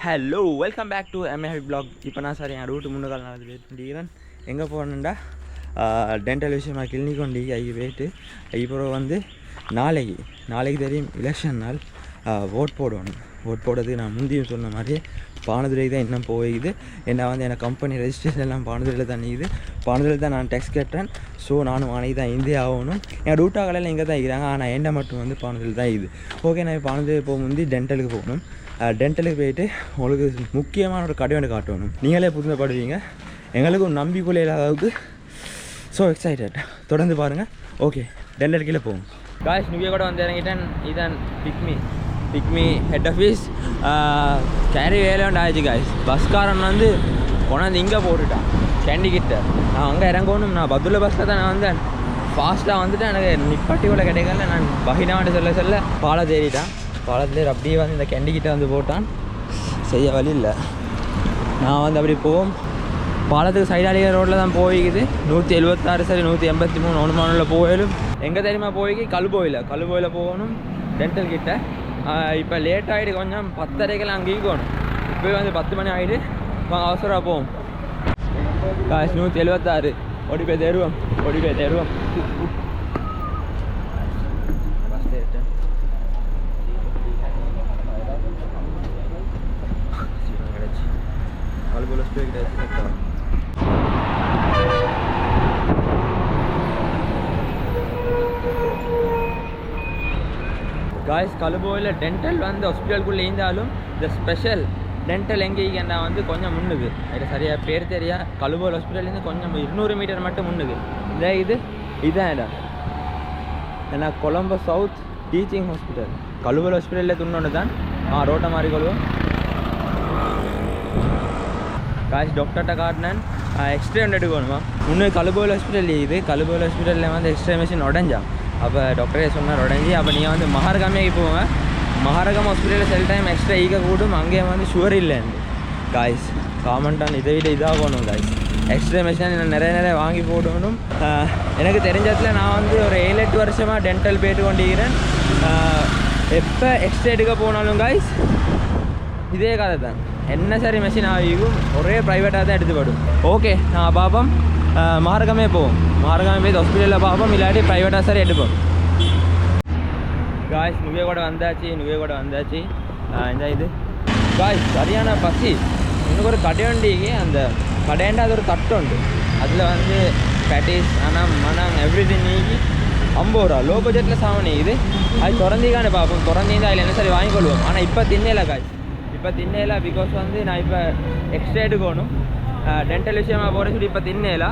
Hello welcome back to எம்ஏஹி blog. இப்போ நான் சார் என் ரூட்டு முன்னுக்கால் நடந்து வெயிட் பண்ணிக்கிறேன். எங்கே போகணுண்டா டென்டல் விஷயமாக கிளினிக் கொண்டு ஐ வெயிட்டு இப்போ வந்து நாளைக்கு தெரியும் எலெக்ஷன் நாள். ஓட் போடணும். ஓட் போடுறதுக்கு நான் முந்தியும் சொன்ன மாதிரி பானதுரைக்கு தான் இன்னும் போயிடுது. என்ன வந்து எனக்கு கம்பெனி ரெஜிஸ்ட்ரேஷன் எல்லாம் பானதுரையில் தான் நிற்குது. பானதுரையில் தான் நான் டெக்ஸ்ட் கேட்டேன். ஸோ நானும் அன்றைக்கி தான் இந்தியா ஆகணும். என் ரூட்டாக்கெல்லாம் இங்கே தான் இருக்கிறாங்க. ஆனால் என்ன மட்டும் வந்து பானதுரையில் தான் இது. ஓகே, நான் பானதுரை போக முந்தி டென்டலுக்கு போகணும். டென்டலுக்கு போயிட்டு உங்களுக்கு முக்கியமான ஒரு கடை ஒன்று காட்டணும். நீங்களே புரிந்தப்படுவீங்க. எங்களுக்கும் நம்பிக்கொள்ள அளவுக்கு ஸோ எக்ஸைட்டட். தொடர்ந்து பாருங்கள். ஓகே, டென்டல் கீழே போகும். காய்ஸ் நுவிய கூட வந்து இறங்கிட்டேன். இதான் பிக்மி ஹெட் ஆஃபீஸ். கேரி வேலையோண்டு ஆயிடுச்சு காய்ஸ். பஸ்காரன் வந்து கொண்டாந்து இங்கே போட்டுட்டான் கேண்டிக்கிட்ட. நான் அங்கே இறங்கணும். நான் பத்துள்ள பஸ்ஸில் தான் நான் வந்தேன். ஃபாஸ்ட்டாக வந்துட்டு எனக்கு நிப்பாட்டி கூட கிடைக்கல. நான் பகினாட்டு சொல்ல பாலை தேடிட்டான். பாலத்தில் அப்படியே வந்து இந்த கேண்டிக்கிட்ட வந்து போட்டான். செய்ய வழி இல்லை. நான் வந்து அப்படி போவோம். பாலத்துக்கு சைடாளிய ரோட்டில் தான் போய்க்குது. 176 சரி 183 ஒன்றுமானில் போயிடும். எங்கே தெரியுமா போய்க்கு கழுபோயில் போகணும் டென்டல் கிட்ட. இப்போ லேட் ஆகிடு கொஞ்சம். 10:30 அங்கே இருக்கணும். இப்போ வந்து 10 மணி ஆகிடு. அவசரமாக போவோம். காசு 176 ஓடி போய் தருவோம். காய்ஸ் கழுபோயில் டென்டல் வந்து ஹாஸ்பிட்டலுக்குள்ளே இருந்தாலும் இந்த ஸ்பெஷல் டென்டல் எங்கேன்னா வந்து கொஞ்சம் முன்னுது. அது சரியாக பேர் தெரியா. கழுபோயில் ஹாஸ்பிட்டல்லேருந்து கொஞ்சம் 200 மீட்டர் மட்டும் முன்னுது. இதான் இடம். ஏன்னா கொலம்போ சவுத் டீச்சிங் ஹாஸ்பிட்டல். கழுபோயில் ஹாஸ்பிட்டலில் துண்ணொன்று தான். ரோட்டை மாதிரி கொள்வோம். காய்ஸ் டாக்டர்கிட்ட காட்டினேன். எக்ஸ்ரே ஒன்று எடுக்கணுமா. முன்னே கழுபோயில் ஹாஸ்பிட்டல் இது. கழுபோயில் ஹாஸ்பிட்டலில் வந்து எக்ஸ்ரே மிஷின் உடஞ்சான். அப்போ டாக்டரே சொன்னார் உடஞ்சி. அப்போ நீங்கள் வந்து மகாரகாமைக்கு போங்க. மகாரகம் ஹாஸ்பிட்டலில் சில டைம் எக்ஸ்ட்ரா ஈக்க கூடும். அங்கேயே வந்து ஷுகர் இல்லைன்னு காய்ஸ் காமன்டான். இதை விட இதாக போகணும் காய்ஸ். எக்ஸ்ரே மிஷின் நான் நிறைய வாங்கி போடணும். எனக்கு தெரிஞ்சதில் நான் வந்து ஒரு 7-8 வருஷமாக டென்டல் போய்ட்டு கொண்டிருக்கிறேன். எப்போ எக்ஸ்ரே எடுக்க போனாலும் காய்ஸ் இதே கதை தான். என்ன சரி மிஷின் ஆகிக்கும் ஒரே ப்ரைவேட்டாக தான் எடுத்துப்படும். ஓகே, நான் பார்ப்போம். மகாரகமே போவோம். மகாரகமே போய் ஹாஸ்பிட்டலில் பார்ப்போம். இல்லாட்டி ப்ரைவேட்டாக சரி எடுப்போம். காய்ஸ் நுவிய கூட வந்தாச்சு. இந்த இது காய்ஸ் சரியான பசி. இன்னும் ஒரு கடையண்டிக்கு அந்த கடையண்டா அது ஒரு தட்டு உண்டு. அதில் வந்து பேட்டிஸ் மனம் எவ்ரி திங் நீக்கி 50 ரூபா லோ பட்ஜெட்டில் சாமணி இது. அது திறந்திக்கானே பார்ப்போம். திறந்திருந்தால் அதில் என்ன சரி வாங்கிக்கொள்வோம். ஆனால் இப்போ தின்னல காய்ஸ். பிகாஸ் வந்து நான் இப்போ எக்ஸ்ட்ரா எடுக்கணும். டென்டல் விஷயமாக போகிற சொல்லி இப்போ தின்னல.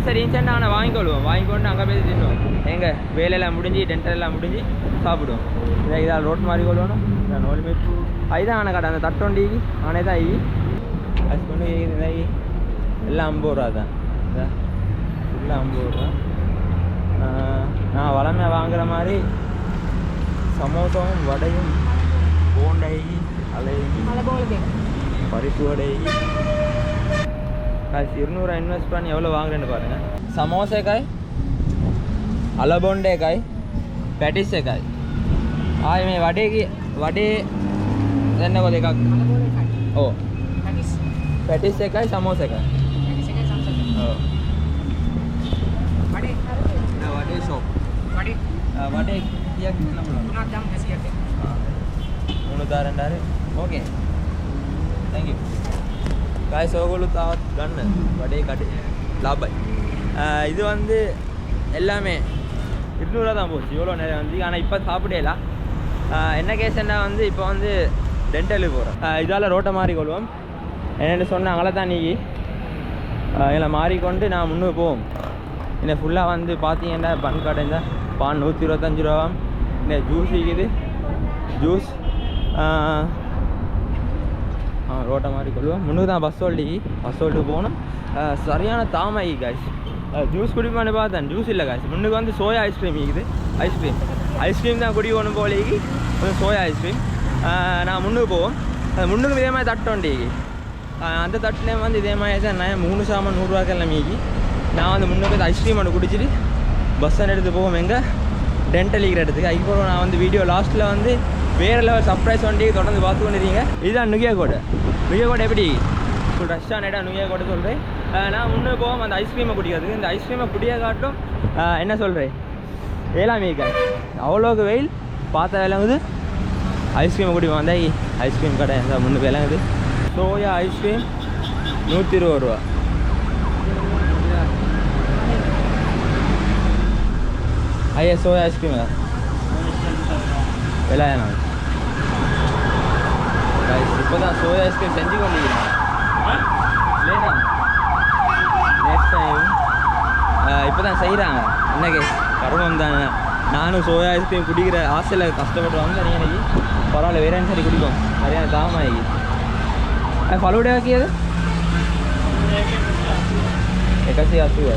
சரி இன்சென்ட் ஆனால் வாங்கிக்கொண்டு அங்கே போய் தின்னுவோம். எங்கள் வேலையெல்லாம் முடிஞ்சு டென்டல் எல்லாம் முடிஞ்சு சாப்பிடுவோம். இதால் ரோட் மாதிரி கொள்ளணும். நோல் மீட் அதுதான் ஆனால் கடை அந்த தட்டொண்டிக்கு ஆனே தான் அது கொண்டு இதாகி எல்லாம் 50 ரூபா தான். ஃபுல்லாக 50 ரூபா. நான் வளமையாக வாங்குகிற மாதிரி சமோசாவும் வடையும் போண்டாகி பரிசு வடை காய்ச்சி 200 இன்வெஸ்ட் பண்ணி எவ்வளோ வாங்குறேன்னு பாருங்கள். சமோசேக்காய், அலபோண்டேக்காய், பேட்டிஸேக்காய். மே வடை என்ன போதேக்கா? ஓ பேட்டிஸேக்காய், சமோசேக்காய். ஓ வடை ஷாப். வடை என்ன பண்ணுவோம்? 3 ஓகே, தேங்க்யூ காய்ஸ். ஓகோலு தாவத் கண்ணு வடை கடை லாபாய். இது வந்து எல்லாமே 200 ரூபா தான் போச்சு. இவ்வளோ நிறைய வந்து. ஆனால் இப்போ சாப்பிடலாம். என்ன கேஸ்ன்னா வந்து இப்போ வந்து டென்டலுக்கு போகிறோம். இதால் ரோட்டை மாறிக்கொள்வோம். என்னென்னு சொன்னாங்களே தான் நீக்கி இதில் மாறிக்கொண்டு நான் முன்னுக்கு போவோம். இல்லை ஃபுல்லாக வந்து பார்த்தீங்கன்னா பன் கடை இருந்தால் பான் 125 ரூபாவாம். இல்லை ஜூஸ் இருக்குது. ஜூஸ் ரோட்டை மாதிரி கொள்வோம். முன்னுக்கு தான் பஸ் ஹோல்ட்டுக்கு போகணும். சரியான தாமை காய்ஸ். ஜூஸ் குடிப்பான்னு பார்த்தேன். ஜூஸ் இல்லை காய்ஸ். முன்னுக்கு வந்து சோயா ஐஸ்கிரீம் இருக்குது. ஐஸ்கிரீம் தான் குடிக்கணும் போலிக்கு. Soya ice cream. நான் முன்னுக்கு போவோம். முன்னுக்கு இதே மாதிரி தட்டு அந்த தட்டுலேயும் வந்து இதே மாதிரி தான். நான் 3 சாமான் 100 ரூபாய்க்கெல்லாம் மீக்கி நான் வந்து முன்னுக்கு ஐஸ்கிரீம் ஒன்று குடிச்சிட்டு பஸ்ஸை எடுத்து போவோம். எங்கே டென்டல் இருக்கிற இடத்துக்கு. அதுக்கப்புறம் நான் வந்து வீடியோ லாஸ்ட்டில் வந்து வேறு லெவல் சர்ப்ரைஸ் வண்டி தொடர்ந்து பார்த்து கொண்டிருக்கீங்க. இதுதான் நுகியாகோடு. நுகியாகோடு எப்படி ரஷ்ஷான இடம் நுகியாகோடு சொல்கிறேன். நான் முன்னே போவோம் அந்த ஐஸ்கிரீமை குடிக்கிறதுக்கு. இந்த ஐஸ்கிரீமை குடிய காட்டும் என்ன சொல்கிறேன் ஏழாமே அவ்வளோக்கு வெயில் பார்த்தா விளங்குது. ஐஸ்கிரீமை குடிப்போம் வந்தால் ஐஸ்கிரீம் கடை இந்த முன்னுக்கு விளங்குது. சோயா ஐஸ்கிரீம் 120 ரூபா. ஐயா சோயா ஐஸ்கிரீம் வெள்ளாயிரம். இப்போ தான் சோயா ஐஸ்கிரீம் செஞ்சு கொண்டிருக்கிறேன். நெக்ஸ்ட் டைம் இப்போ தான் செய்கிறாங்க. என்னக்கு கருமம் தானே. நானும் சோயா ஐஸ்கிரீம் குடிக்கிற ஆசையில் கஷ்டப்பட்டு வந்து எனக்கு பரவாயில்ல வேற சரி குடிக்கும் நிறையா தாமாகி. ஃபலூடா ஆக்கியது எக்காசி ஆசுவா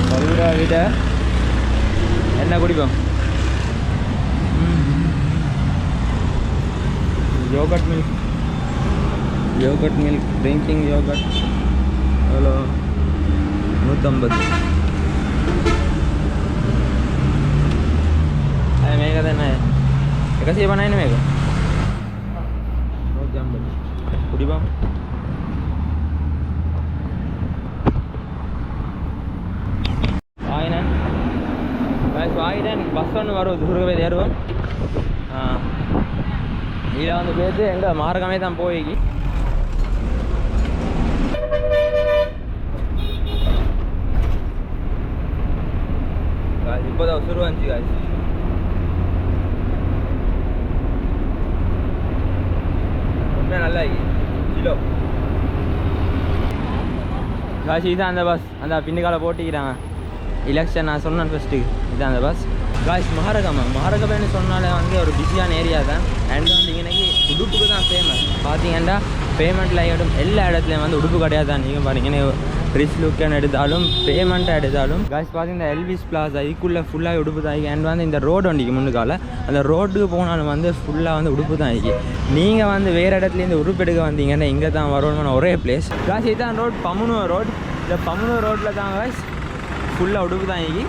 ஃபலூடா விட என்ன குடிப்போம். யோகட் மில்க் ட்ரிங்கிங் யோகட் எவ்வளோ 150. அது மேக தானே எக்காசி பண்ணா என்ன மேகம் 150 குடிப்போம். வாங்கிட்டேன். பஸ் ஒன்று வரும் துருகவே ஏறுவோம். இதில் வந்து பேசி எங்கள் மார்க்கமே தான் போய்க்கு. இப்போ தான் உசுறு வந்துச்சு காய்ச்சி. ரொம்ப நல்லா கிலோ காய்ச்சி. இதுதான் அந்த பஸ் அந்த பின்னுக்கால போட்டிக்கிறாங்க. எலெக்ஷன் நான் சொன்னேன் ஃபஸ்ட்டு. இதுதான் அந்த பஸ் காய்ஸ். மகாரகமன்னு சொன்னாலே வந்து ஒரு பிஸியான ஏரியா தான். அண்ட் வந்து இன்னைக்கு உடுப்புக்கு தான் ஃபேமஸ். பார்த்தீங்கன்னா பேமெண்ட்டில் ஆகிடும் எல்லா இடத்துலையும் வந்து உடுப்பு கிடையாது தான். நீங்கள் பார்த்தீங்கன்னா ரிச் லுக்கன் எடுத்தாலும் பேமெண்ட்டாக எடுத்தாலும் காய்ஸ் பார்த்தீங்கன்னா எல்விஸ் பிளாஸா இதுக்குள்ளே ஃபுல்லாக உடுப்பு தான் ஆகி. அண்ட் வந்து இந்த ரோடு வண்டிக்கு முன்னுக்கால அந்த ரோட்டுக்கு போனாலும் வந்து ஃபுல்லாக வந்து உடுப்பு தான் ஆகி. நீங்கள் வந்து வேறு இடத்துலேருந்து உடுப்பு எடுக்க வந்தீங்கன்னா இங்கே தான் வரணும்னு ஒரே பிளேஸ் காய்ஸ். இதுதான் ரோட் பமுனூர் ரோடு. இந்த பமுனூர் ரோட்டில் தான் காய்ஸ் ஃபுல்லாக உடுப்பு தான் ஆகி.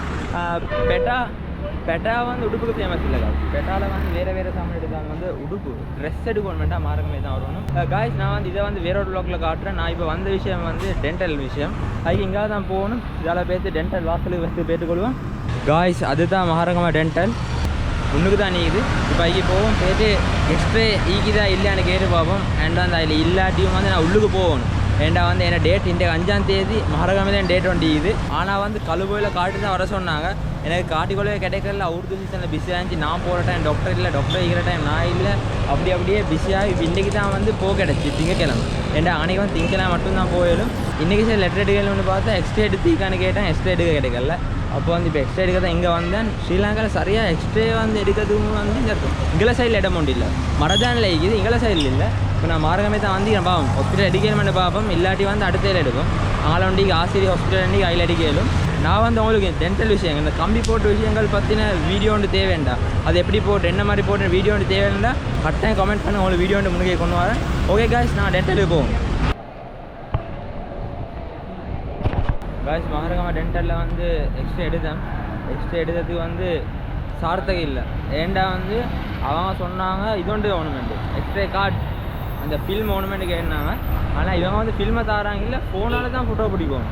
பெட்டா வந்து உடுப்புக்கு ஃபேமஸ் இல்லை காய்ஸ். பெட்டாவில் வந்து வேறு சாமான் எடுத்தாங்க வந்து உடுப்பு ட்ரெஸ் எடுக்கணுமெண்டா மார்க்கமே தான் வரணும் காய்ஸ். நான் வந்து இதை வந்து வேற ஒரு ப்ளாக்கில் காட்டுறேன். நான் இப்போ வந்த விஷயம் வந்து டென்டல் விஷயம். அதுக்கு இங்கே தான் போகணும். இதால் பேர்த்து டென்டல் வாசலுக்கு வச்சு பேட்டுக்கொள்வோம் காய்ஸ். அதுதான் மகாரகமா டென்டல் முன்னுக்கு தான் நீக்குது. இப்போ அதுக்கு போவோம். போய்ட்டு எக்ஸ்ட்ரே ஈக்குதா இல்லையான்னு கேட்டு பார்ப்போம். அண்ட் வந்து அதில் இல்லாட்டியும் வந்து நான் உள்ளுக்கு போகணும். ஏண்டா வந்து என்ன டேட் இன்றைக்கு 5ஆம் தேதி மகாரகமே டேட் வண்டிக்குது. ஆனால் வந்து கழுபோயில் காட்டி தான் வர சொன்னாங்க. எனக்கு காட்டிக்கொள்ளவே கிடைக்கல. ஊருக்கு சீசனில் பிஸியாக இருந்துச்சு. நான் போகிற டைம் டாக்டர் இல்லை, டாக்டர் இருக்கிற டைம் நான் இல்லை. அப்படியே பிஸியாக இப்போ இன்றைக்கி தான் வந்து போக கிடச்சி திங்கக்கிழமை. ஏண்டா அன்றைக்கி வந்து திங்கக்கிழமை மட்டும்தான் போயிடும். இன்றைக்கி சரி லெட்டர் எடுக்கணும்னு பார்த்தா எக்ஸ்ட்ரா எடுத்துக்கான்னு கேட்டேன். எக்ஸ்ட்ரா எடுக்க கிடைக்கல. அப்போ வந்து இப்போ எக்ஸ்ட்ரா எடுக்க தான் இங்கே வந்தேன். ஸ்ரீலங்காவில் சரியாக எக்ஸ்ட்ரா வந்து எடுக்கிறதுக்கு வந்து இங்கே சைடில் இடம் ஒன்று இல்லை. மரதானில் இருக்குது இங்கே சைடில் இல்லை. இப்போ நான் மார்க்கமே தான் வந்து பாவம் ஹாஸ்பிட்டல் அடிக்கணும்னு பார்ப்போம். இல்லாட்டி வந்து அடுத்த எடுக்கும். ஆலவண்டிக்கு ஆசிரியர் ஹாஸ்பிட்டல் அண்டி அதில் அடிக்கலும். நான் வந்து உங்களுக்கு டென்டல் விஷயங்கள் இந்த கம்பி போட்ட விஷயங்கள் பற்றின வீடியோ ஒன்று தேவைண்டா. அது எப்படி போட்டு என்ன மாதிரி போட்டு வீடியோ ஒன்று தேவைண்டா கரெக்டாக கமெண்ட் பண்ணி உங்களுக்கு வீடியோ ஒன்று முன்னே கொண்டு வரேன். ஓகே காய்ஸ் நான் டென்டலுக்கு போவோம் காய்ஸ். மகாரகமா டென்டலில் வந்து எக்ஸ்ட்ரா எடுத்ததுக்கு வந்து சார்த்தகம் இல்லை. ஏண்டா வந்து அவங்க சொன்னாங்க இதோண்டு கவர்மெண்ட்டு எக்ஸ்ட்ரா கார்டு அந்த ஃபில்ம் கவர்மெண்ட்டு கேட்டாங்க. ஆனால் இவங்க வந்து ஃபில்மை தராங்க இல்லை ஃபோனால் தான் ஃபோட்டோ பிடிக்கும்.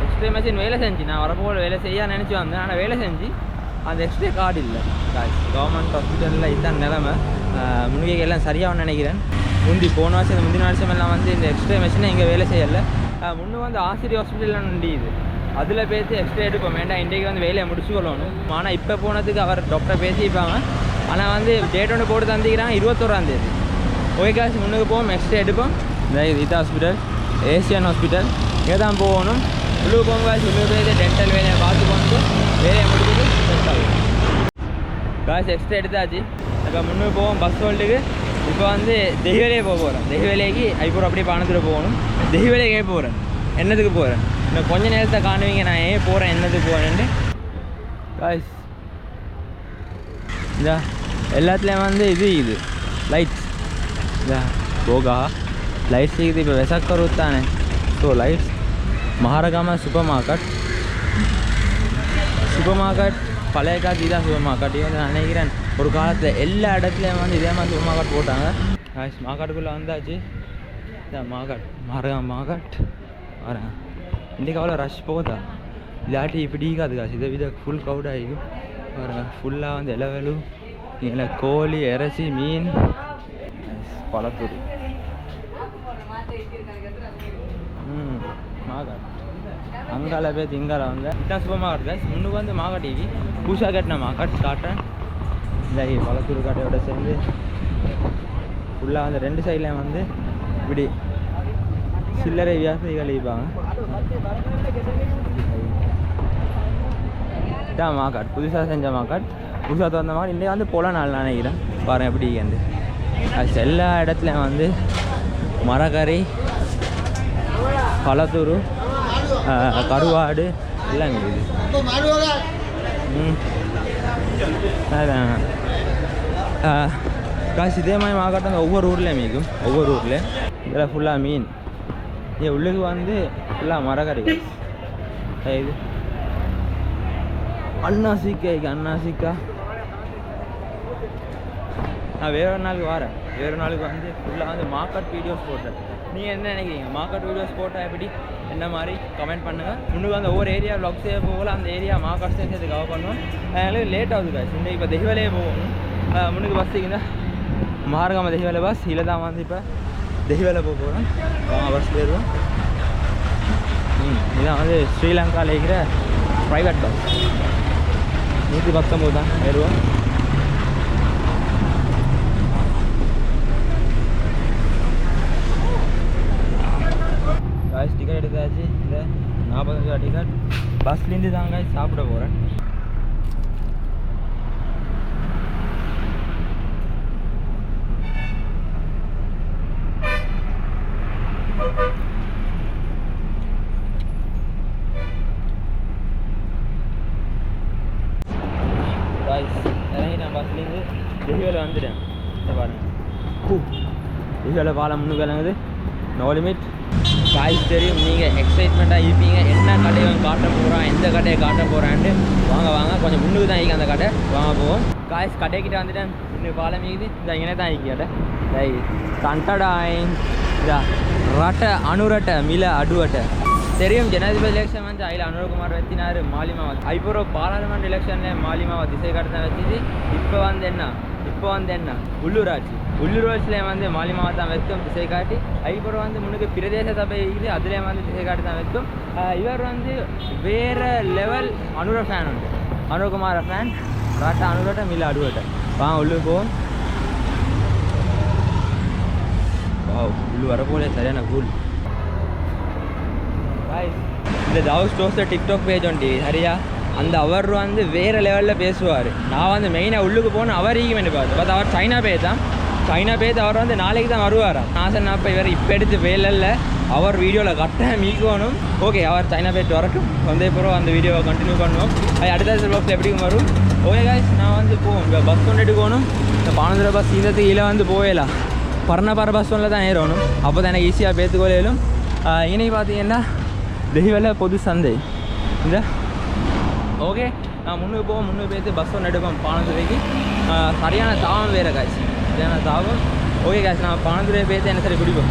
எக்ஸ்ட்ரா மெஷின் வேலை செஞ்சு நான் வரப்போ வேலை செய்ய நினச்சி வந்தேன். ஆனால் வேலை செஞ்சு அந்த எக்ஸ்ட்ரா கார்டு இல்லை காய்ஸ். கவர்மெண்ட் ஹாஸ்பிட்டலில் இதுதான் நிலைமை. முன்கை எல்லாம் சரியாக நினைக்கிறேன். போன வருஷம் இந்த முந்தின வருஷம் எல்லாம் வந்து இந்த எக்ஸ்ட்ரா மெஷினை இங்கே வேலை செய்யலை. முன்னே வந்து ஆசிரியர் ஹாஸ்பிட்டலில் நண்டியுது. அதில் பேசி எக்ஸ்ட்ரா எடுப்போம். வேண்டாம் இன்றைக்கு வந்து வேலையை முடிச்சு கொள்ளணும். ஆனால் இப்போ போனதுக்கு அவர் டாக்டர் பேசிப்பாங்க. ஆனால் வந்து டேட் ஒன்று போட்டு தந்திக்கிறாங்க 21ஆம் தேதி. ஓகே காசு முன்னுக்கு போவோம் எக்ஸ்ட்ரா எடுப்போம். இந்த இது ஹாஸ்பிட்டல் ஏசியன் ஹாஸ்பிட்டல் இங்கே தான் போகணும். உள்ளுக்கு போங்க காசு. உள்ளுக்கு போய் டென்டல் வேலையை பார்த்து கொண்டு வேலையை முடிச்சுட்டு செட் ஆகும் காசு. எக்ஸ்ட்ரா எடுத்தாச்சு. இப்போ முன்னுக்கு போவோம் பஸ் ஹோல்டுக்கு. இப்போ வந்து தெய்வேலையே போக போகிறேன். தெய்வேலைக்கு ஐப்பூர் அப்படியே பானத்தில் போகணும். தெய்வேலையே போகிறேன். என்னத்துக்கு போகிறேன் இன்னும் கொஞ்ச நேரத்தை காணுவீங்க நான் ஏன் போகிறேன் என்னத்துக்கு போகிறேன்ட்டு காய்ஸ். இந்த எல்லாத்துலேயும் வந்து இது லைட்ஸ் இந்த போகா லைட்ஸ் இருக்குது. இப்போ வெசக்கரு தானே. ஸோ லைட்ஸ் மகாரகமா சூப்பர் மார்க்கெட் பழைய காலத்து இதான் சூப்பர் மார்க்கெட். வந்து நான் நினைக்கிறேன் ஒரு காலத்தில் எல்லா இடத்துலையும் வந்து இதே மாதிரி சூப்பர் மார்க்கெட் போட்டாங்க. மார்க்கெட்டுக்குள்ளே வந்தாச்சு. இதான் மார்க்கெட் மார்க்கெட் வரேன். இன்றைக்கு அவ்வளோ ரஷ் போதா இல்லாட்டி இப்படி இருக்காது காசு. இதை வித ஃபுல் க்ரௌட் ஆகிக்கும் பாருங்க. ஃபுல்லாக வந்து இலவலும் இல்லை கோழி இறைச்சி மீன் பழத்தூர் மார்க்கெட் அங்கால பேர் இங்கால வந்து இதான் சூப்பர் மார்க்கெட் காசு. முன்னுக்கு வந்து மார்க்கெட்டுக்கு புதுசாக கட்டின மார்க்கெட் காட்டுறேன். இந்த பழத்தூர் காட்டையோட சேர்ந்து ஃபுல்லாக வந்து ரெண்டு சைட்லேயும் வந்து இப்படி சில்லறை வியாபாரிகள் இருப்பாங்க. இதான் மார்க்கெட் புதுசாக செஞ்ச மார்க்கெட். புதுசாக திறந்த மாதிரி இன்றைக்கி வந்து போல நாள் நினைக்கிறேன். பாருங்கள் எப்படி வந்து அது எல்லா இடத்துலையும் வந்து மரக்கறி பழத்தூர் கருவாடு எல்லாம் இருக்குது. காசு இதே மாதிரி மார்க்கெட் வந்து ஒவ்வொரு ஊர்லேயும் மீக்கும். ஒவ்வொரு ஊர்லேயும் இதில் ஃபுல்லாக மீன். இங்கே உள்ளுக்கு வந்து ஃபுல்லாக மரக்கறி. இது அண்ணாசிக்கா நான் வேற ஒரு நாளுக்கு வரேன். வேறு நாளுக்கு வந்து ஃபுல்லாக வந்து மார்க்கெட் வீடியோஸ் போட்டேன். நீங்கள் என்ன நினைக்கிறீங்க? மார்க்கெட் வீடியோஸ் போட்டால் எப்படி என்ன மாதிரி கமெண்ட் பண்ணுங்கள். முன்னுக்கு வந்து ஒவ்வொரு ஏரியா வ்ளாக்ஸே போகல அந்த ஏரியா மார்க்கெட்ஸையும் சேர்த்து கவர் பண்ணுவோம். அதனால லேட் ஆகுது காசு. இந்த இப்போ தெஹிவலையே போகணும். முன்னுக்கு பஸ் இருக்குதா மார்காம தெஹிவலை பஸ் இல்லை தான் வந்து இப்போ தெஹிவலை போகிறோம். பஸ் ஏறுவோம். இதான் வந்து ஸ்ரீலங்காவில் இருக்கிற ப்ரைவேட் பஸ் 119 தான் ஏறுவோம். காய்ஸ் டிக்கெட் எடுத்தாச்சு. இந்த 45 ரூபா டிக்கெட். பஸ்லேருந்து தான் காய்ஸ் சாப்பிட போகிறேன். இறங்கி நான் பஸ்லேருந்து தெஹிவலை வந்துட்டேன். பாருங்கள் தெஹிவலை பாலம் முன்னுக்கு இறங்குது. No limit. காய்ஸ் தெரியும் நீங்கள் எக்ஸைட்மெண்ட்டாக இருப்பீங்க. என்ன கடையை காட்ட போகிறான் எந்த கடையை காட்ட போகிறான்ட்டு. வாங்க கொஞ்சம் முன்னுக்கு தான் இருக்கு அந்த கடை. வாங்க போவோம். காய்ஸ் கடைக்கிட்ட வந்துட்டேன். இன்னும் பாலம் இருக்குது. இந்த இங்கே தான் இருக்கு கடை. தண்டடாயின் இதா ரட்ட அணுரட்ட மில அடுவட்ட தெரியும். ஜனாதிபதி எலெக்ஷன் வந்து அதில் அனுரகுமார் வச்சினார் மாலிமாவா. இப்போ பாராளுமன்ற எலெக்ஷனில் மாலிமாவா திசை காட்டு தான் வச்சுது. இப்போ வந்து என்ன உள்ளூராட்சியில் வந்து மாலிமாவா தான் வைக்கும் திசை காட்டி. அதுக்கப்புறம் வந்து முன்னுக்கு பிரதேச சபை இருக்குது. அதுலேயும் வந்து திசை காட்டி தான் வைக்கும். இவர் வந்து வேறு லெவல் அனுர ஃபேன் உண்டு. அனுரகுமார ஃபேன். ரட்ட அனுரட்ட மில அடுவட்ட. வாங்க உள்ளூர் போவோம். உள்ளு வரப்போலே சரியான கூல். இந்த ஜவுஸ் டோஸ்டர் டிக்டாக் பேஜ் உண்டு சரியா. அந்த அவர் வந்து வேறு லெவலில் பேசுவார். நான் வந்து மெயினாக உள்ளுக்கு போகணும் அவர் ஈக்குமெண்ட் பார்த்து அவர் சைனா பேஜ் அவர் வந்து நாளைக்கு தான் வருவார். நான் சொன்ன அப்போ இவர் இப்போ எடுத்து வேலையில் அவர் வீடியோவில் கரெக்டாக மீக்கணும். ஓகே அவர் சைனா பேஜ் வரட்டும். வந்த பிறகு அந்த வீடியோவை கண்டினியூ பண்ணுவோம். அது அடுத்த பாக்ஸில் எப்படியும் வரும். ஓகே காய்ஸ் நான் வந்து போவோம். இப்போ பஸ் கொண்டு எடுக்கணும். இந்த 15 பஸ் இந்த கீழே வந்து போகலாம். பரணபார பஸ் ஒன்றில் தான் ஏறணும். அப்போ தான் எனக்கு ஈஸியாக பேத்துக்கொள்ளையிலும். இன்னைக்கு பார்த்தீங்கன்னா தெஹிவலை பொது சந்தை இந்த ஓகே. நான் முன்னுக்கு பேத்து பஸ் ஒன்று எடுப்பேன் பானந்துறைக்கு. சரியான தாவம் வேறு காய்ச்சி சரியான தாவம். ஓகே காய்ச்சி நான் பானந்துறையை பேத்து என்ன சரி குடிப்போம்.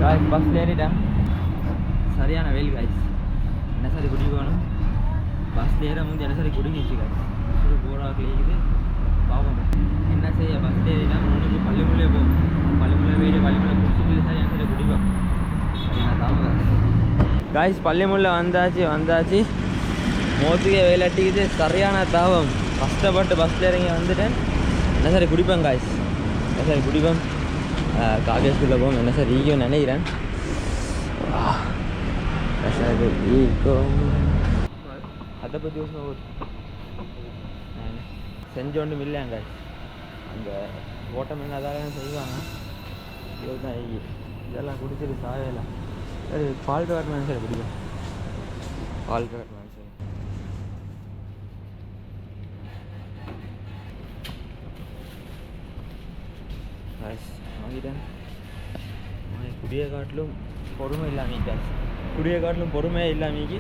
காய்ச்சி பஸ்ஸில் ஏறிட்டேன். சரியான வெயில் காய்ச்சி என்ன சரி குடிக்கணும். பஸ்ஸில் ஏற முந்தி என்ன சரி குடிக்கிச்சு காய்ச்சி போராக்கள் இருக்குது. பாவம் என்ன செய்ய பஸ் ஏறிட்டேன். முன்னுக்கு பள்ளிமுள்ளே போகும். பள்ளிமுள்ளே போயிட்டு பள்ளிமுள்ளே குடிச்சிட்டு சரியான சரி குடிப்போம். சரியான தாவம் காய்ஸ். பள்ளிமுள்ளே வந்தாச்சு. மோத்துக்கே வேலாட்டிக்குது. சரியான தாவம். கஷ்டப்பட்டு பஸ்ஸில் இறங்கி வந்துட்டேன். என்ன சரி குடிப்பேன் காய்ஸ். என்ன சரி குடிப்பேன். காகே ஸ்கூலில் போவோம். என்ன சார் ஈக்கும் நினைக்கிறேன். ஈக்கும் அதை பற்றி யோசனை செஞ்சோண்டு இல்லைங்க. அந்த ஓட்டம் அதான் செய்வாங்க. இதுதான் இதெல்லாம் குடிச்சிட்டு சாவையெல்லாம் பால் கவர்மெண்ட் சார் குடிக்கும். பால் கவர்மெண்ட் சார் வாங்கிட்டேன். குடிய காட்டிலும் பொறுமை இல்லாமல் காசு குடிய காட்டிலும் பொறுமையே இல்லாமக்கி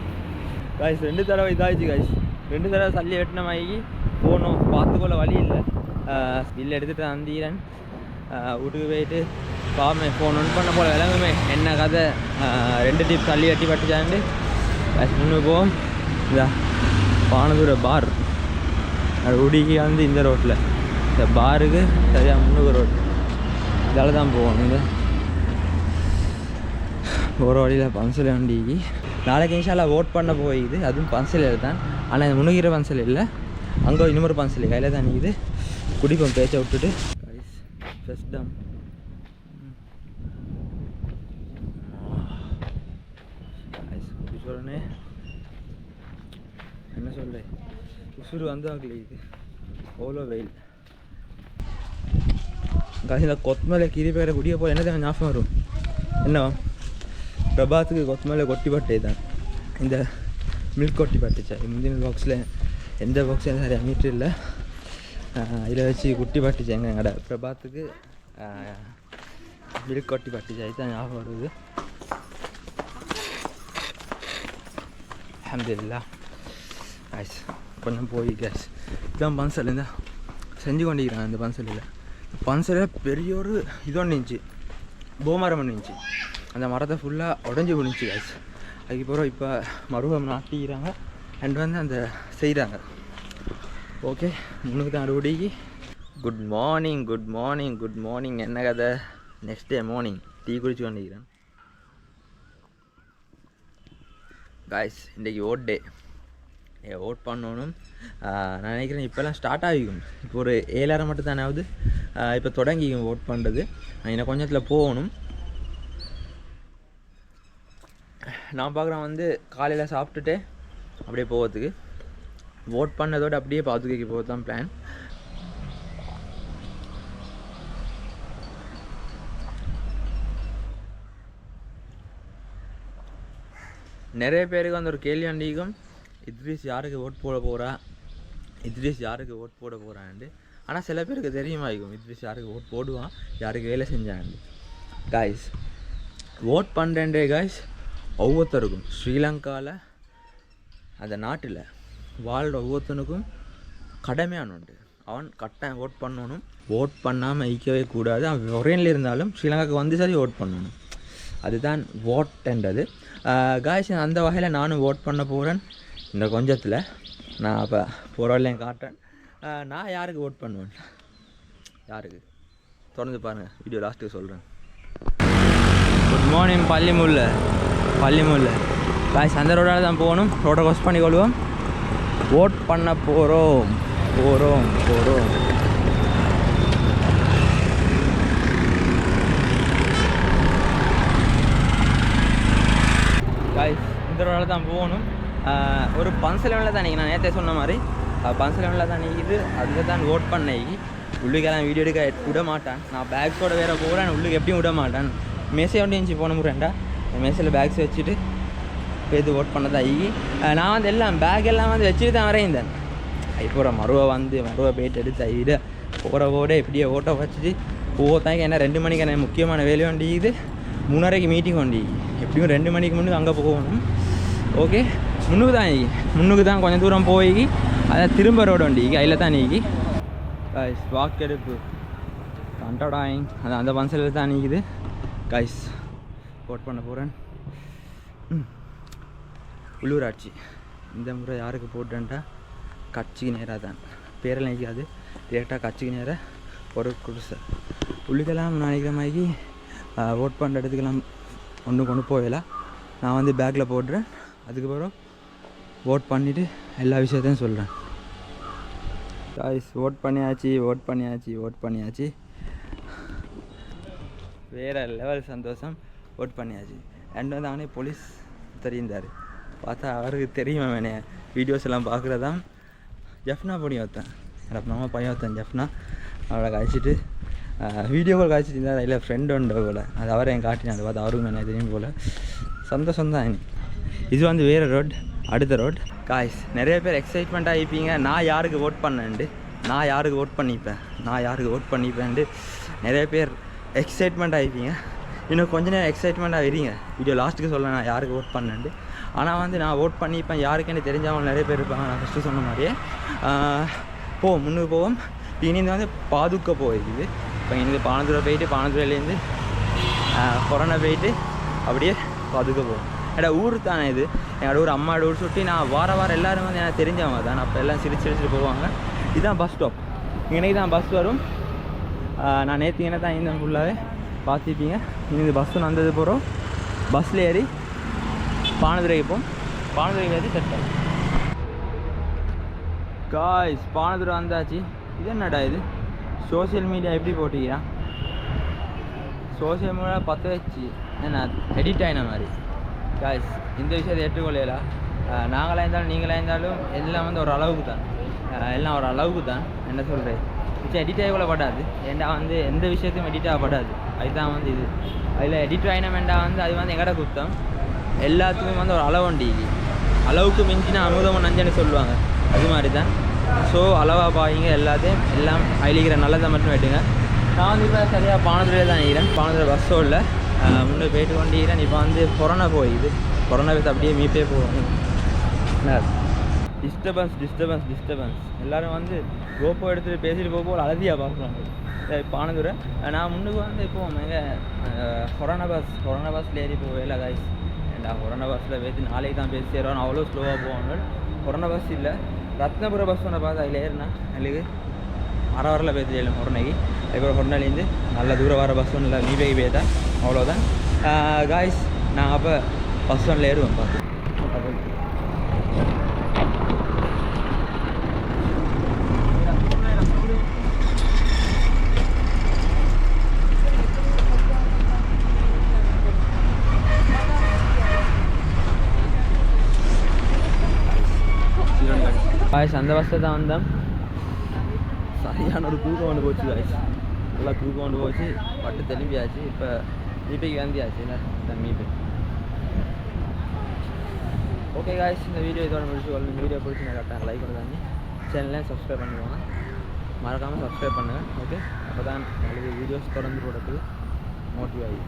காய்ஸ் 2 தடவை இதாகிடுச்சு காய்ஸ் 2 தடவை சல்லி வெட்டின மாதிரி போகணும் பார்த்துக்கொள்ள வழி இல்லை பில் எடுத்துகிட்டு வந்தீரன் வீட்டுக்கு போயிட்டு பாமே ஃபோன் ஒன் பண்ண போல விளங்குமே என்ன கதை 2 டிப் சல்லி வெட்டி பட்டுச்சாண்டு காய்ஸ் முன்னுக்கு போவோம் இதா பானதூர பார் அது உடிக்கு வந்து இந்த ரோட்டில் இந்த பாருக்கு சரியாக முன்னுக்கு ரோடு இதால் தான் போகணும் இந்த போகிற வழியில் பன்சல் வண்டிக்கு நாளைக்கு இன்ஷால்லா ஓட் பண்ண போயிது அதுவும் பன்சலில் தான் ஆனால் முன்னுகிற பன்சல் இல்லை அங்கே இன்னொரு பன்சல் கையில் தான் நிற்குது குடிப்போம் பேச்சை விட்டுட்டு ஃபஸ்ட் டம் சொல்றேனே என்ன சொல்ல உசுறு வந்து ஆகல இது அவ்வளோ வெயில் காசில் கொத்தமலை கீரி பேரை குடிய போல் என்ன தான் ஞாபகம் வரும் என்ன பிரபாத்துக்கு கொத்தமலை கொட்டி பட்டே தான் இந்த மில்க் கொட்டி பட்டுச்சா முந்தின பாக்ஸில் எந்த பாக்ஸும் சரியாக மீட்ரு இல்லை இதில் வச்சு குட்டி பட்டுச்சு எங்கள் கடை பிரபாத்துக்கு மில்க் கொட்டி பட்டுச்சு அதுதான் ஞாபகம் வருது அல்ஹம்துலில்லாஹ் காய்ஸ் கொஞ்சம் போய் கேஸ் இதுதான் பன்சல் இருந்தால் செஞ்சு கொண்டிருக்கிறாங்க இந்த பன்சலில் பன்சலில் பெரிய ஒரு இது ஒன்று இருந்துச்சு பூமரம் ஒன்று இருந்துச்சு அந்த மரத்தை ஃபுல்லாக உடஞ்சி விழுந்துச்சு காய்ஸ் அதுக்கப்புறம் இப்போ மருவம் நாட்டிக்கிறாங்க அண்ட் வந்து அந்த செய்கிறாங்க ஓகே முன்னுக்கு தான் அறுபடிக்கு good morning good morning good morning என்ன கதை நெக்ஸ்ட் டே மார்னிங் டீ குடிச்சு கொண்டிருக்கிறேன் காய்ஸ் இன்றைக்கி ஓட் டே ஓட் பண்ணணும் நான் நினைக்கிறேன் இப்போல்லாம் ஸ்டார்ட் ஆகிக்கும் இப்போ ஒரு 7:30 மட்டும் தானே ஆகுது இப்போ தொடங்கிக்கும் ஓட் பண்ணுறது இன்னும் கொஞ்சத்தில் போகணும் நான் பார்க்குறேன் வந்து காலையில் சாப்பிட்டுட்டு அப்படியே போகிறதுக்கு ஓட் பண்ணதோடு அப்படியே பாதுகைக்கு போக தான் பிளான் நிறைய பேருக்கு வந்து ஒரு கேள்வி அண்டிக்கும் இத்ரிஸ் யாருக்கு ஓட் போட போகிறா இத்ரிஸ் யாருக்கு ஓட் போட போகிறான்ட்டு ஆனால் சில பேருக்கு தெரியுமாக்கும் இத்ரிஸ் யாருக்கு ஓட் போடுவான் யாருக்கு வேலை செஞ்சாண்டு காய்ஸ் ஓட் பண்ணுறேன்டே காய்ஸ் ஒவ்வொருத்தருக்கும் ஸ்ரீலங்காவில் அந்த நாட்டில் வாழ்கிற ஒவ்வொருத்தனுக்கும் கடமையான உண்டு அவன் கட்டாயம் ஓட் பண்ணணும் ஓட் பண்ணாமல் ஈக்கவே கூடாது அவன் ஒரேனில் இருந்தாலும் ஸ்ரீலங்காவுக்கு வந்து சரி ஓட் பண்ணணும் அதுதான் ஓட்ன்றது காய்ஸ் அந்த வகையில் நானும் ஓட் பண்ண போகிறேன் இந்த கொஞ்சத்தில் நான் அப்போ போகிற வழியிலையும் காட்டுறேன் நான் யாருக்கு ஓட் பண்ணுவேன் யாருக்கு தொடர்ந்து பாருங்கள் வீடியோ லாஸ்ட்டுக்கு சொல்கிறேன் குட் மார்னிங் பள்ளிமுல்லை காய்ஸ் அந்த ரோடால் தான் போகணும் ரோட்டை க்ராஸ் பண்ணி கொள்வோம் ஓட் பண்ண போகிறோம் காய்ஸ் இந்த ரோடால் தான் போகணும் ஒரு பன்சலவனில் தான் நான் நேற்றே சொன்ன மாதிரி பன்சலவனில் தான் நிற்கிது அதில் தான் ஓட் பண்ணி உள்ளுக்கெல்லாம் வீடியோ எடுக்க விட மாட்டான் நான் பேக்ஸோட வேறு போகிறேன் உள்ளுக்கு எப்படியும் விட மாட்டான் மெசே ஒன்று இருந்துச்சு போன முறைண்டா மெசேஜில் பேக்ஸ் வச்சுட்டு போய்த்து ஓட் பண்ணதான் நான் வந்து எல்லாம் பேக் எல்லாம் வந்து வச்சுட்டு தான் வரைந்தேன் இப்போ மருவை போயிட்டு எடுத்து ஐட போகிற இப்படியே ஓட்டை வச்சுட்டு போத்தாங்க ஏன்னா 2 மணிக்கு என்ன முக்கியமான வேலை வண்டிக்குது 3:30க்கு மீட்டிங் வண்டி எப்படியும் 2 மணிக்கு முன்னுக்கு அங்கே போகணும் ஓகே முன்னுக்கு தான் கொஞ்சம் தூரம் போய் அதை திரும்ப ரோடு வண்டி அதில் தான் நீக்கி வாக்கெடுப்பு கண்டடாயிங் அந்த பன்சலில் தான் நீக்குது காய்ஸ் ஓட் பண்ண போகிறேன் உள்ளூராட்சி இந்த முறை யாருக்கு போட்டேன்ட்டா கட்சிக்கு நேராக தான் பேரில் நிற்காது டேரெக்டாக கட்சிக்கு நேராக ஒரு குடிசை உள்ளுக்கெல்லாம் நினைக்கிற மாதிரி ஓட் பண்ணுற இடத்துக்கெல்லாம் ஒன்று கொண்டு போகலாம் நான் வந்து பேக்கில் போடுறேன் அதுக்கப்புறம் ஓட் பண்ணிவிட்டு எல்லா விஷயத்தையும் சொல்கிறேன் காய்ஸ் ஓட் பண்ணியாச்சு வேறு லெவல் சந்தோஷம் ஓட் பண்ணியாச்சு அண்ட் வந்து அவனே போலீஸ் தெரிந்தார் பார்த்தா அவருக்கு தெரியுமா வேணே வீடியோஸ் எல்லாம் பார்க்குறதான் ஜஃப்னா பையன் ஒருத்தன் எனக்கு மாமா பையன் ஒருத்தன் ஜஃப்னா அவளை கழிச்சிட்டு வீடியோ கால் காய்ச்சிட்டு இருந்தால் இல்லை ஃப்ரெண்டு உண்டு போல் அது அவரை என் காட்டினேன் அதை பார்த்து அவருக்கு நான் தெரியும் போல் சந்தோஷம் தான் இது வந்து வேறு ரோட் அடுத்த ரோட் காய்ஸ் நிறைய பேர் எக்ஸைட்மெண்ட்டாக ஆகிப்பீங்க நான் யாருக்கு ஓட் பண்ணேன்ட்டு நான் யாருக்கு ஓட் பண்ணிப்பேன்ட்டு நிறைய பேர் எக்ஸைட்மெண்ட் ஆகிப்பீங்க இன்னும் கொஞ்ச நேரம் எக்ஸைட்மெண்ட்டாக இருங்க. வீடியோ லாஸ்ட்டுக்கு சொல்ல நான் யாருக்கு ஓட் பண்ணேன்ட்டு. ஆனால் வந்து நான் ஓட் பண்ணி இப்போ யாருக்குன்னு தெரிஞ்சவங்க நிறைய பேர் இருப்பாங்க. நான் ஃபஸ்ட்டு சொன்ன மாதிரியே போவோம், முன்னுக்கு போவோம். இனிந்து வந்து பாதுக்க போயிடுது. இப்போ இங்கே பானதுரை போயிட்டு பானதுரையிலேருந்து கொரோனா போயிட்டு அப்படியே பாதுக்க போவோம். என்னோட ஊர் தானே இது, என்னோட ஊர் அம்மாவோட ஊர் சுட்டி. நான் வாரம் எல்லோரும் வந்து எனக்கு தெரிஞ்சவங்க தான். அப்போ எல்லாம் சிரிச்சுட்டு போவாங்க. இதுதான் பஸ் ஸ்டாப். இன்றைக்கி தான் பஸ் வரும். நான் நேற்று தான் இருந்தேன் ஃபுல்லாகவே பார்த்துப்பீங்க. இந்த பஸ்ஸு வந்தது போகிறோம். பஸ்ஸில் ஏறி பானதுரைக்கு போவோம். பானதுரைக்கு ஏறி செட் ஆகும். காய்ஸ் பானதுரை வந்தாச்சு. இது என்னடா இது சோசியல் மீடியா எப்படி போட்டிக்கிறான்? சோசியல் மீடியா 10 வச்சு என்ன எடிட் ஆகின மாதிரி. காய்ஸ் இந்த விஷயத்தை ஏற்றுக்கொள்ளலாம். நாங்களாக இருந்தாலும் நீங்களாக இருந்தாலும் எல்லாம் வந்து ஒரு அளவுக்கு தான். எல்லாம் ஒரு அளவுக்கு தான். என்ன சொல்கிறது, மிச்சம் எடிட் ஆகி படாது. ஏண்டா வந்து எந்த விஷயத்தையும் எடிட் ஆகப்படாது. அதுதான் வந்து இது. அதில் எடிட் ஆகினமெண்டா வந்து அது வந்து எங்கட குத்தம். எல்லாத்துக்கும் வந்து ஒரு அளவு உண்டு. அளவுக்கு மிஞ்சினா அமுதம் நஞ்சன்னு சொல்லுவாங்க. அது மாதிரி தான். ஸோ அளவாக பாருங்க எல்லாத்தையும். எல்லாம் அழிக்கிற நல்லதை மட்டும் வெட்டுங்க. நான் வந்து இப்போ சரியாக பானதுரையில் தான் இருக்கிறேன். பானதுரை பஸ் ஸ்டாண்டில் முன்னே போயிட்டு கொண்டிருக்கிறேன். இப்போ வந்து கொரோனா போயிடுது. கொரோனா போய் அப்படியே மீப்பே போகணும். என்ன டிஸ்டர்பன்ஸ் எல்லோரும் வந்து கோப்போ எடுத்துகிட்டு பேசிட்டு போக ஒரு அழதியாக பார்க்குறாங்க. பானதுரை நான் முன்னுக்கு வந்து இப்போ எங்கள் கொரோனா பஸ்ஸில் ஏறி போவேல காய்ஸ். ஏண்டா கொரோனா பஸ்ஸில் பேசி நாளைக்கு தான் பேசி சேருவான். அவ்வளோ ஸ்லோவாக போவாங்க. கொரோனா பஸ் இல்லை, ரத்னபுர பஸ் ஒன்று பார்த்து அதில் ஏறினா எங்களுக்கு அரை பேசி ஏழும் கொரோனைக்கு. அதுக்கப்புறம் கொரோனாலேருந்து நல்ல தூரம் வர பஸ் ஒன்றில் மீபேக்கு போய்தான். அவ்வளோதான் காய்ஸ். நாங்கள் அப்போ பஸ் ஒன்றில் ஏறுவோம் பார்த்து. காய்ஸ் அந்த பஸ்ஸில் தான் வந்தோம். சரியான ஒரு தூக்கம் கொண்டு போச்சு காய்ஸ். நல்லா தூக்கம் கொண்டு போச்சு. பட்டு தெளிம்பியாச்சு. இப்போ மீப்பைக்கு வந்தியாச்சு. இல்லை மீப்பை. ஓகே காய்ஸ், இந்த வீடியோ இதோட முடிச்சு. இந்த வீடியோ பிடிச்சி நான் கரெக்டாக லைக் பண்ணுறாங்க. சேனலையும் சப்ஸ்கிரைப் பண்ணிக்கோங்க. மறக்காமல் சப்ஸ்கிரைப் பண்ணுங்கள். ஓகே, அப்போ தான் நல்லது வீடியோஸ் தொடர்ந்து போடுறதுக்கு மோட்டிவ் ஆகி.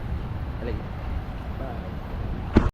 பாய்.